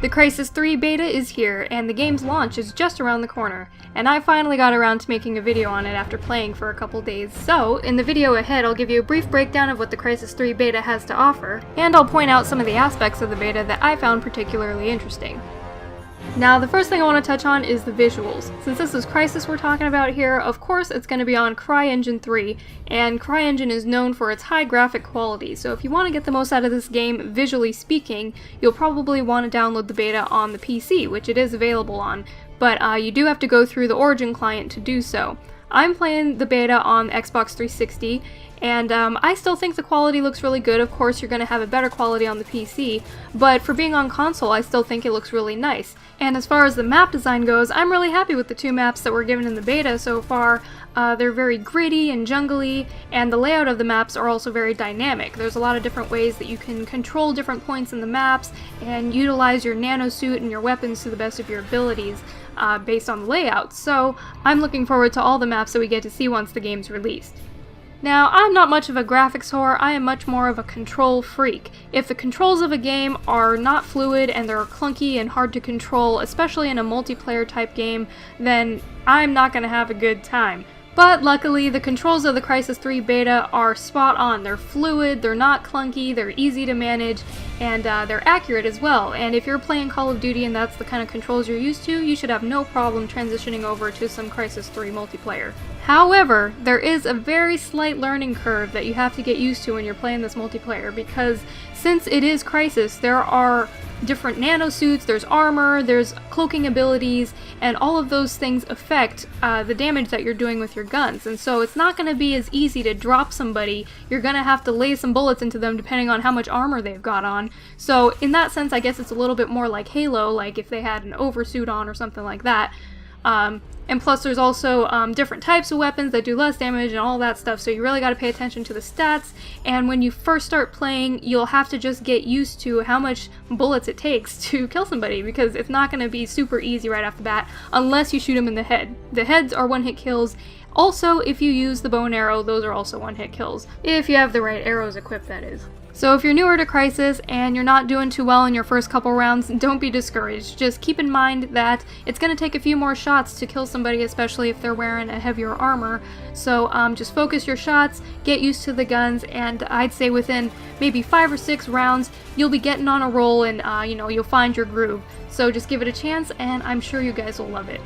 The Crysis 3 beta is here, and the game's launch is just around the corner, and I finally got around to making a video on it after playing for a couple days. So, in the video ahead I'll give you a brief breakdown of what the Crysis 3 beta has to offer, and I'll point out some of the aspects of the beta that I found particularly interesting. Now, the first thing I want to touch on is the visuals. Since this is Crysis we're talking about here, of course it's going to be on CryEngine 3, and CryEngine is known for its high graphic quality, so if you want to get the most out of this game, visually speaking, you'll probably want to download the beta on the PC, which it is available on, but you do have to go through the Origin client to do so. I'm playing the beta on Xbox 360, and I still think the quality looks really good. Of course, you're going to have a better quality on the PC, but for being on console, I still think it looks really nice. And as far as the map design goes, I'm really happy with the two maps that were given in the beta so far. They're very gritty and jungly, and the layout of the maps are also very dynamic. There's a lot of different ways that you can control different points in the maps and utilize your nanosuit and your weapons to the best of your abilities based on the layout. So I'm looking forward to all the maps that we get to see once the game's released. Now, I'm not much of a graphics whore, I am much more of a control freak. If the controls of a game are not fluid and they're clunky and hard to control, especially in a multiplayer type game, then I'm not going to have a good time. But luckily, the controls of the Crysis 3 beta are spot on. They're fluid, they're not clunky, they're easy to manage, and they're accurate as well. And if you're playing Call of Duty and that's the kind of controls you're used to, you should have no problem transitioning over to some Crysis 3 multiplayer. However, there is a very slight learning curve that you have to get used to when you're playing this multiplayer, because since it is Crysis, there are different nanosuits, there's armor, there's cloaking abilities, and all of those things affect the damage that you're doing with your guns. And so it's not going to be as easy to drop somebody. You're going to have to lay some bullets into them depending on how much armor they've got on. So in that sense, I guess it's a little bit more like Halo, like if they had an oversuit on or something like that. And plus there's also different types of weapons that do less damage and all that stuff, so you really got to pay attention to the stats, and when you first start playing you'll have to just get used to how much bullets it takes to kill somebody, because it's not going to be super easy right off the bat unless you shoot them in the head. The heads are one-hit kills. Also, if you use the bow and arrow, those are also one-hit kills. If you have the right arrows equipped, that is. So if you're newer to Crysis and you're not doing too well in your first couple rounds, don't be discouraged. Just keep in mind that it's going to take a few more shots to kill somebody, especially if they're wearing a heavier armor. So just focus your shots, get used to the guns, and I'd say within maybe 5 or 6 rounds, you'll be getting on a roll and you'll find your groove. So just give it a chance, and I'm sure you guys will love it.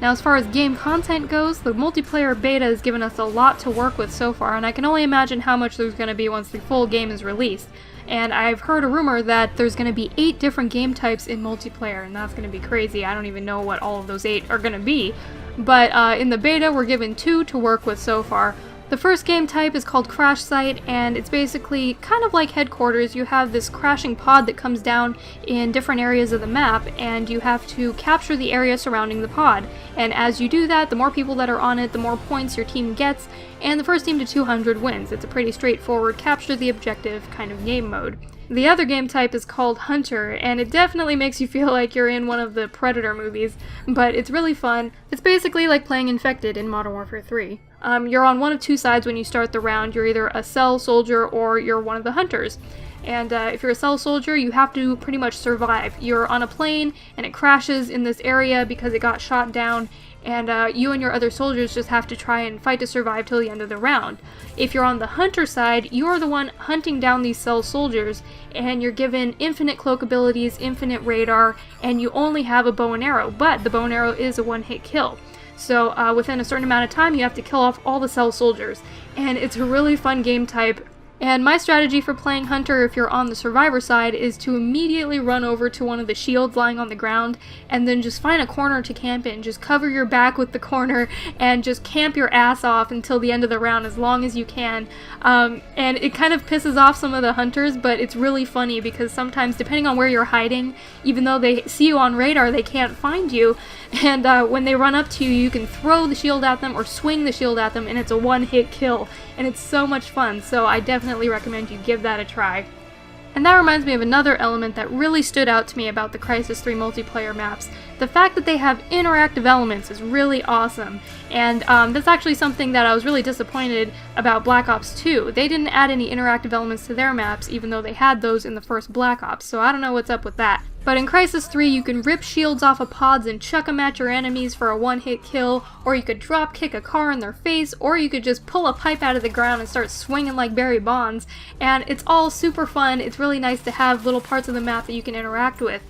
Now, as far as game content goes, the multiplayer beta has given us a lot to work with so far, and I can only imagine how much there's going to be once the full game is released. And I've heard a rumor that there's going to be 8 different game types in multiplayer, and that's going to be crazy. I don't even know what all of those 8 are going to be. But in the beta, we're given 2 to work with so far. The first game type is called Crash Site, and it's basically kind of like Headquarters. You have this crashing pod that comes down in different areas of the map, and you have to capture the area surrounding the pod. And as you do that, the more people that are on it, the more points your team gets, and the first team to 200 wins. It's a pretty straightforward capture the objective kind of game mode. The other game type is called Hunter, and it definitely makes you feel like you're in one of the Predator movies, but it's really fun. It's basically like playing Infected in Modern Warfare 3. You're on one of 2 sides when you start the round. You're either a cell soldier or you're one of the hunters. And if you're a cell soldier, you have to pretty much survive. You're on a plane and it crashes in this area because it got shot down, and you and your other soldiers just have to try and fight to survive till the end of the round. If you're on the hunter side, you're the one hunting down these cell soldiers, and you're given infinite cloak abilities, infinite radar, and you only have a bow and arrow, but the bow and arrow is a one-hit kill. So within a certain amount of time, you have to kill off all the cell soldiers, and it's a really fun game type. And my strategy for playing Hunter if you're on the survivor side is to immediately run over to one of the shields lying on the ground and then just find a corner to camp in. Just cover your back with the corner and just camp your ass off until the end of the round as long as you can. And it kind of pisses off some of the hunters, but it's really funny because sometimes, depending on where you're hiding, even though they see you on radar, they can't find you. And when they run up to you, you can throw the shield at them or swing the shield at them, and it's a one-hit kill. And it's so much fun, so I definitely recommend you give that a try. And that reminds me of another element that really stood out to me about the Crysis 3 multiplayer maps. The fact that they have interactive elements is really awesome, and that's actually something that I was really disappointed about Black Ops 2. They didn't add any interactive elements to their maps, even though they had those in the first Black Ops, so I don't know what's up with that. But in Crysis 3, you can rip shields off of pods and chuck them at your enemies for a one-hit kill, or you could drop kick a car in their face, or you could just pull a pipe out of the ground and start swinging like Barry Bonds, and it's all super fun. It's really nice to have little parts of the map that you can interact with.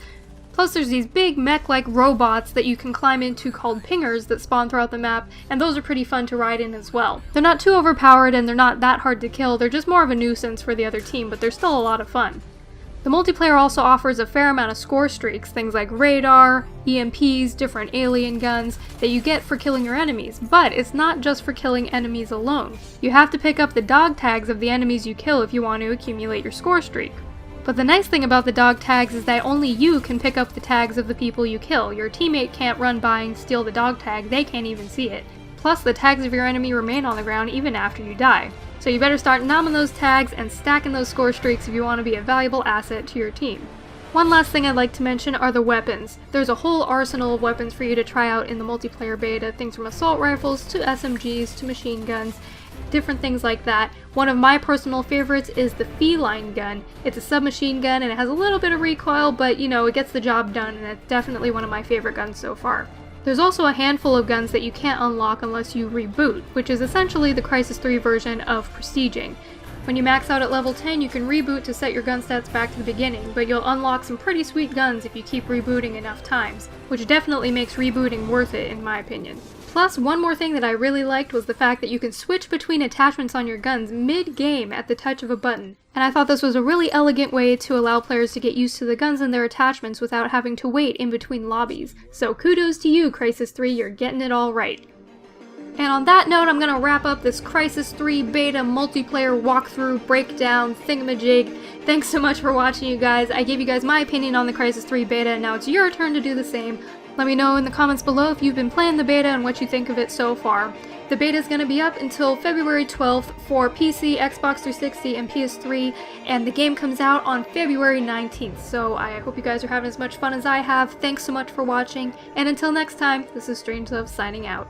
Plus there's these big mech-like robots that you can climb into called pingers that spawn throughout the map, and those are pretty fun to ride in as well. They're not too overpowered and they're not that hard to kill, they're just more of a nuisance for the other team, but they're still a lot of fun. The multiplayer also offers a fair amount of score streaks, things like radar, EMPs, different alien guns that you get for killing your enemies, but it's not just for killing enemies alone. You have to pick up the dog tags of the enemies you kill if you want to accumulate your score streak. But the nice thing about the dog tags is that only you can pick up the tags of the people you kill. Your teammate can't run by and steal the dog tag, they can't even see it. Plus the tags of your enemy remain on the ground even after you die. So you better start nomming those tags and stacking those score streaks if you want to be a valuable asset to your team. One last thing I'd like to mention are the weapons. There's a whole arsenal of weapons for you to try out in the multiplayer beta, things from assault rifles to SMGs to machine guns, different things like that. One of my personal favorites is the feline gun. It's a submachine gun and it has a little bit of recoil, but you know, it gets the job done and it's definitely one of my favorite guns so far. There's also a handful of guns that you can't unlock unless you reboot, which is essentially the Crysis 3 version of prestiging. When you max out at level 10, you can reboot to set your gun stats back to the beginning, but you'll unlock some pretty sweet guns if you keep rebooting enough times, which definitely makes rebooting worth it in my opinion. Plus, one more thing that I really liked was the fact that you can switch between attachments on your guns mid-game at the touch of a button. And I thought this was a really elegant way to allow players to get used to the guns and their attachments without having to wait in between lobbies. So kudos to you, Crysis 3, you're getting it all right. And on that note, I'm gonna wrap up this Crysis 3 beta multiplayer walkthrough, breakdown, thingamajig. Thanks so much for watching, you guys. I gave you guys my opinion on the Crysis 3 beta, and now it's your turn to do the same. Let me know in the comments below if you've been playing the beta and what you think of it so far. The beta is going to be up until February 12th for PC, Xbox 360, and PS3, and the game comes out on February 19th, so I hope you guys are having as much fun as I have. Thanks so much for watching, and until next time, this is StrangeLuv signing out.